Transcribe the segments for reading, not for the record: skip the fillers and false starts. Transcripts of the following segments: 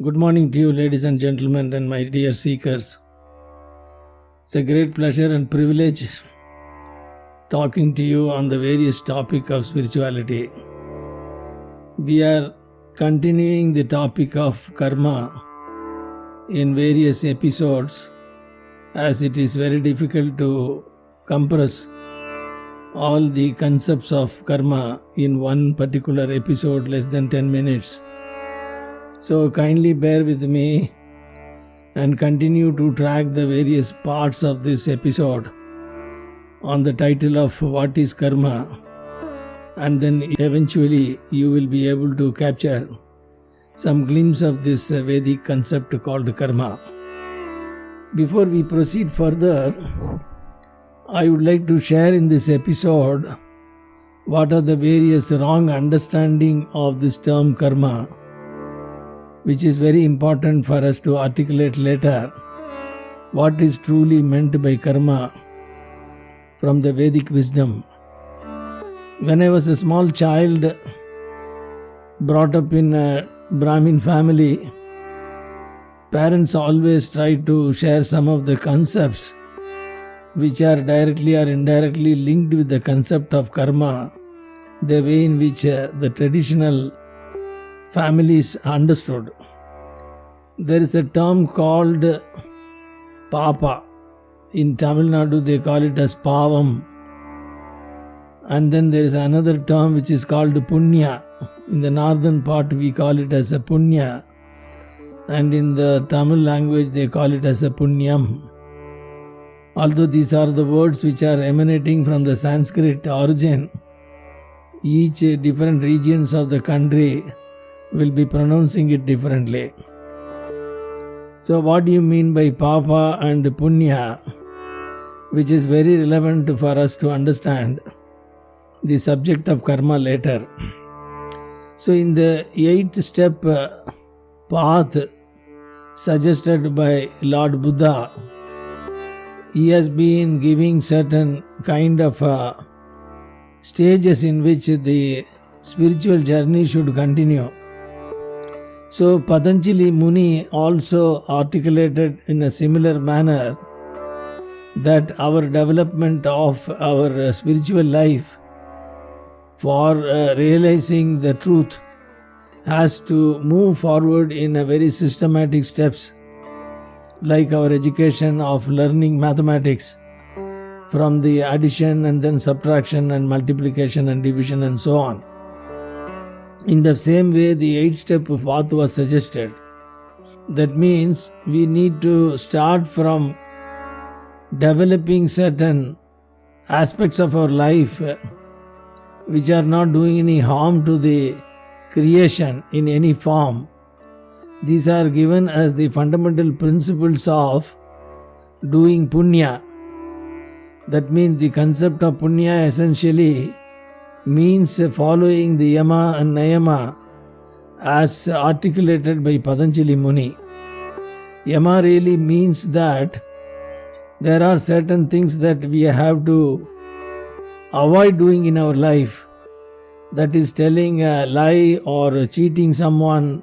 Good morning to you, ladies and gentlemen, and my dear seekers. It's a great pleasure and privilege talking to you on the various topic of spirituality. We are continuing the topic of karma in various episodes, as it is very difficult to compress all the concepts of karma in one particular episode, less than 10 minutes. So kindly bear with me and continue to track the various parts of this episode on the title of What is Karma, and then eventually you will be able to capture some glimpse of this Vedic concept called karma. Before we proceed further, I would like to share in this episode what are the various wrong understanding of this term karma, which is very important for us to articulate later what is truly meant by karma from the Vedic wisdom. When I was a small child, brought up in a Brahmin family, parents always try to share some of the concepts which are directly or indirectly linked with the concept of karma, the way in which the traditional families understood. There is a term called papa. In Tamil Nadu they call it as pavam. And then there is another term which is called punya. In the northern part we call it as a punya. And in the Tamil language they call it as a punyam. Although these are the words which are emanating from the Sanskrit origin, each different regions of the country will be pronouncing it differently. So what do you mean by papa and punya, which is very relevant for us to understand the subject of karma later. So in the 8-step path suggested by Lord Buddha, he has been giving certain kind of stages in which the spiritual journey should continue. So Patanjali Muni also articulated in a similar manner that our development of our spiritual life for realizing the truth has to move forward in a very systematic steps, like our education of learning mathematics from the addition and then subtraction and multiplication and division and so on. In the same way, the 8-step path was suggested. That means we need to start from developing certain aspects of our life which are not doing any harm to the creation in any form. These are given as the fundamental principles of doing punya. That means the concept of punya essentially means following the yama and niyama as articulated by Patanjali Muni. Yama really means that there are certain things that we have to avoid doing in our life. That is telling a lie or cheating someone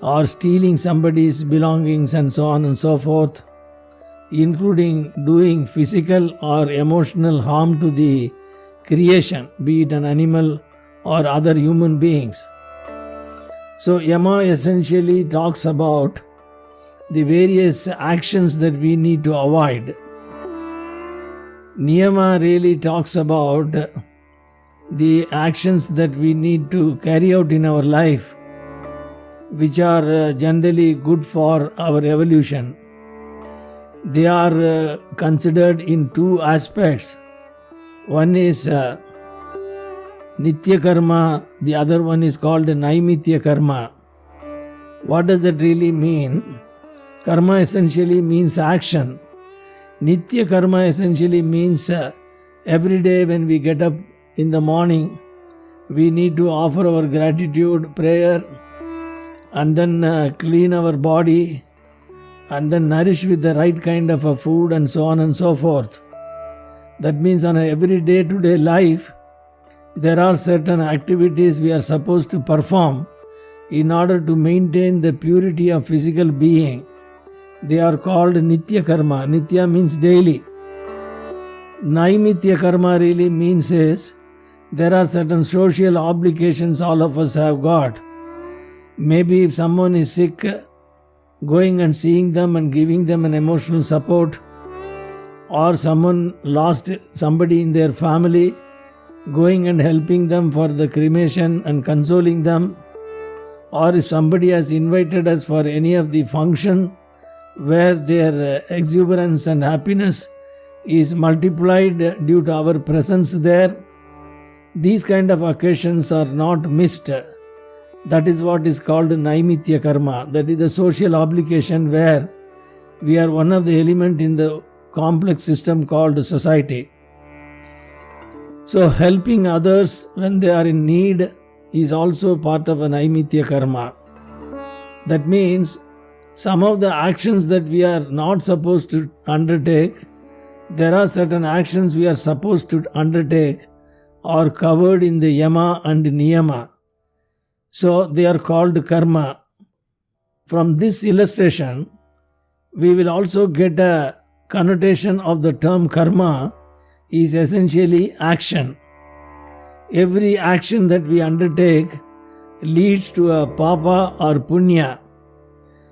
or stealing somebody's belongings and so on and so forth, including doing physical or emotional harm to the creation, be it an animal or other human beings. So Yama essentially talks about the various actions that we need to avoid. Niyama really talks about the actions that we need to carry out in our life, which are generally good for our evolution. They are considered in two aspects. One is nithya karma, the other one is called naimitya karma. What does that really mean? Karma essentially means action. Nithya karma essentially means every day when we get up in the morning, we need to offer our gratitude, prayer, and then clean our body, and then nourish with the right kind of a food and so on and so forth. That means on a every day-to-day life, there are certain activities we are supposed to perform in order to maintain the purity of physical being. They are called nithya karma. Nithya means daily. Naimitya karma really means is there are certain social obligations all of us have got. Maybe if someone is sick, going and seeing them and giving them an emotional support, or someone lost somebody in their family, going and helping them for the cremation and consoling them, or if somebody has invited us for any of the function where their exuberance and happiness is multiplied due to our presence there, these kind of occasions are not missed. That is what is called naimitya karma. That is the social obligation where we are one of the elements in the complex system called society. So helping others when they are in need is also part of a naimitya karma. That means some of the actions that we are not supposed to undertake, there are certain actions we are supposed to undertake are covered in the yama and niyama. So they are called karma. From this illustration, we will also get a connotation of the term karma is essentially action. Every action that we undertake leads to a papa or punya.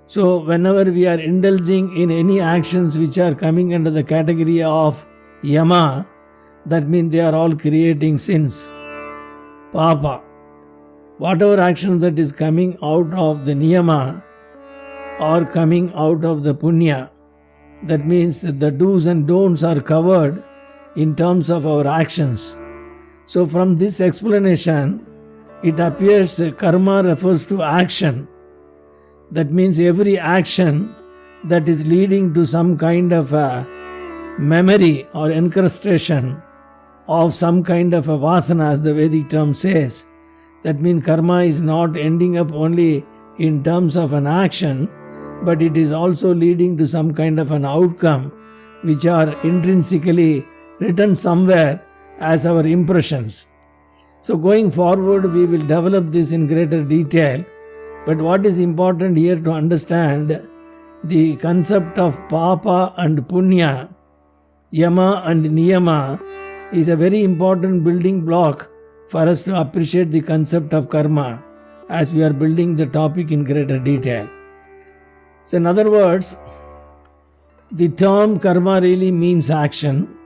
So whenever we are indulging in any actions which are coming under the category of yama, that means they are all creating sins. Papa. Whatever actions that is coming out of the niyama or coming out of the punya, that means that the do's and don'ts are covered in terms of our actions. So from this explanation, it appears karma refers to action. That means every action that is leading to some kind of a memory or incrustation of some kind of a vasana, as the Vedic term says. That means karma is not ending up only in terms of an action, but it is also leading to some kind of an outcome which are intrinsically written somewhere as our impressions. So going forward, we will develop this in greater detail. But what is important here to understand, the concept of papa and punya, yama and niyama is a very important building block for us to appreciate the concept of karma as we are building the topic in greater detail. So in other words, the term karma really means action.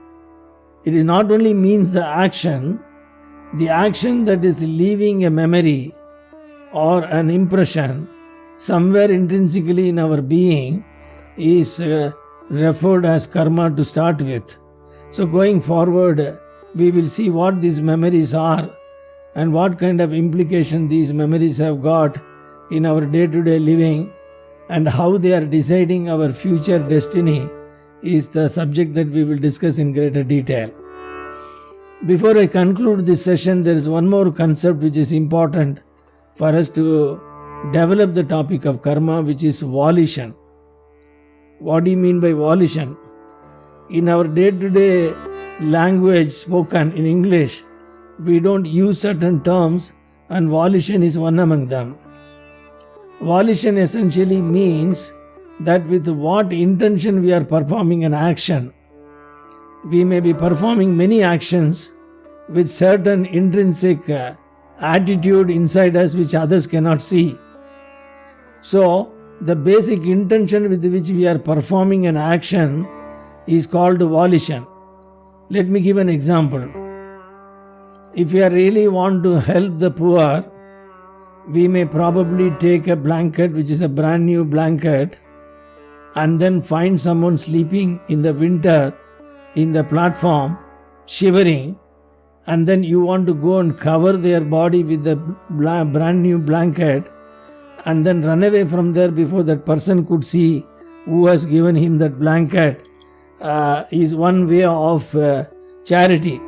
It is not only means the action that is leaving a memory or an impression somewhere intrinsically in our being is referred as karma to start with. So going forward, we will see what these memories are and what kind of implication these memories have got in our day-to-day living, and how they are deciding our future destiny is the subject that we will discuss in greater detail. Before I conclude this session, there is one more concept which is important for us to develop the topic of karma, which is volition. What do you mean by volition? In our day-to-day language spoken in English, we don't use certain terms, and volition is one among them. Volition essentially means that with what intention we are performing an action. We may be performing many actions with certain intrinsic attitude inside us which others cannot see. So, the basic intention with which we are performing an action is called volition. Let me give an example. If we really want to help the poor, we may probably take a blanket which is a brand new blanket and then find someone sleeping in the winter in the platform, shivering, and then you want to go and cover their body with the brand new blanket and then run away from there before that person could see who has given him that blanket, is one way of charity.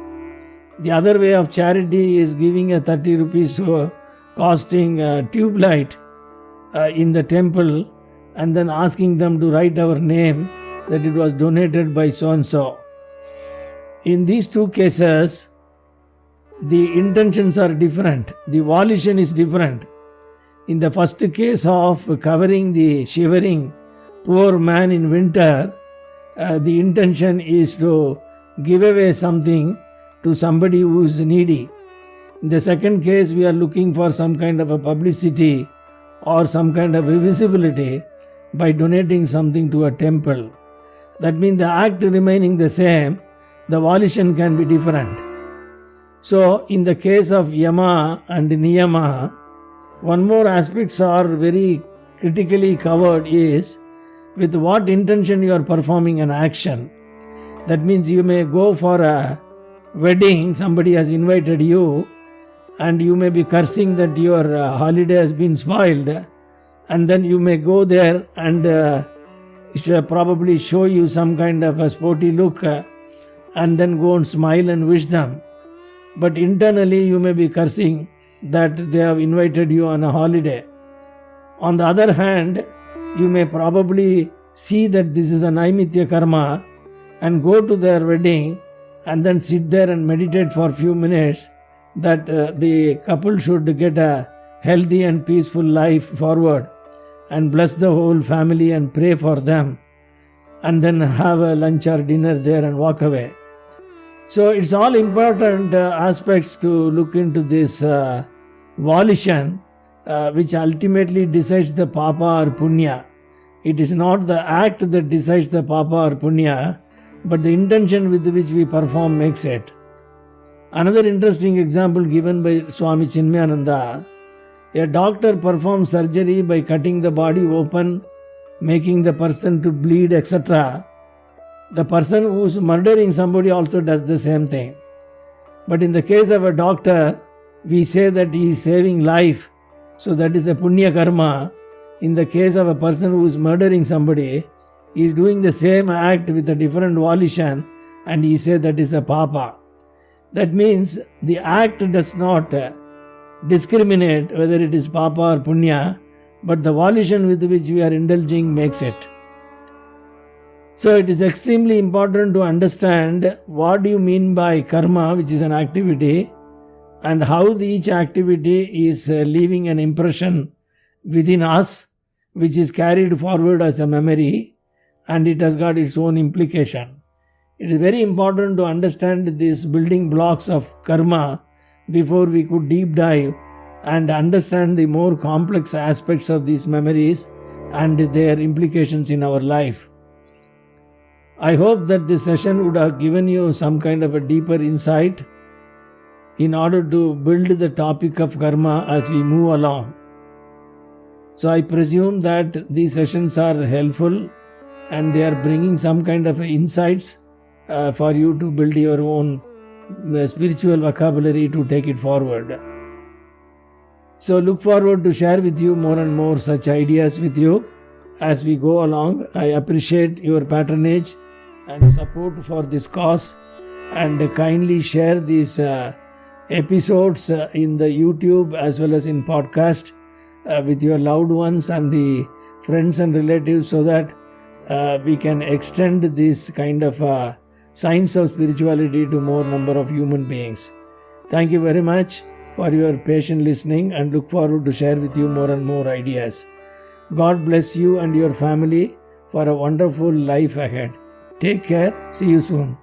The other way of charity is giving a 30 rupees costing tube light in the temple and then asking them to write our name that it was donated by so and so. In these two cases, the intentions are different. The volition is different. In the first case of covering the shivering poor man in winter, the intention is to give away something to somebody who is needy. In the second case, we are looking for some kind of a publicity or some kind of a visibility by donating something to a temple. That means the act remaining the same, the volition can be different. So, in the case of yama and niyama, one more aspects are very critically covered is with what intention you are performing an action. That means you may go for a wedding, somebody has invited you, and you may be cursing that your holiday has been spoiled, and then you may go there and probably show you some kind of a sporty look and then go and smile and wish them. But internally you may be cursing that they have invited you on a holiday. On the other hand, you may probably see that this is a nithya karma and go to their wedding and then sit there and meditate for a few minutes that the couple should get a healthy and peaceful life forward, and bless the whole family and pray for them, and then have a lunch or dinner there and walk away. So it's all important aspects to look into this volition, which ultimately decides the papa or punya. It is not the act that decides the papa or punya, but the intention with which we perform makes it. Another interesting example given by Swami Chinmayananda: a doctor performs surgery by cutting the body open, making the person to bleed, etc. The person who is murdering somebody also does the same thing. But in the case of a doctor, we say that he is saving life, so that is a punya karma. In the case of a person who is murdering somebody, he is doing the same act with a different volition, and he says that is a papa. That means the act does not discriminate whether it is papa or punya, but the volition with which we are indulging makes it. So it is extremely important to understand what do you mean by karma, which is an activity, and how each activity is leaving an impression within us, which is carried forward as a memory, and it has got its own implication. It is very important to understand these building blocks of karma before we could deep dive and understand the more complex aspects of these memories and their implications in our life. I hope that this session would have given you some kind of a deeper insight in order to build the topic of karma as we move along. So I presume that these sessions are helpful and they are bringing some kind of insights for you to build your own spiritual vocabulary to take it forward. So look forward to share with you more and more such ideas with you as we go along. I appreciate your patronage and support for this cause, and kindly share these episodes in the YouTube as well as in podcast with your loved ones and the friends and relatives, so that we can extend this kind of science of spirituality to more number of human beings. Thank you very much for your patient listening, and look forward to share with you more and more ideas. God bless you and your family for a wonderful life ahead. Take care. See you soon.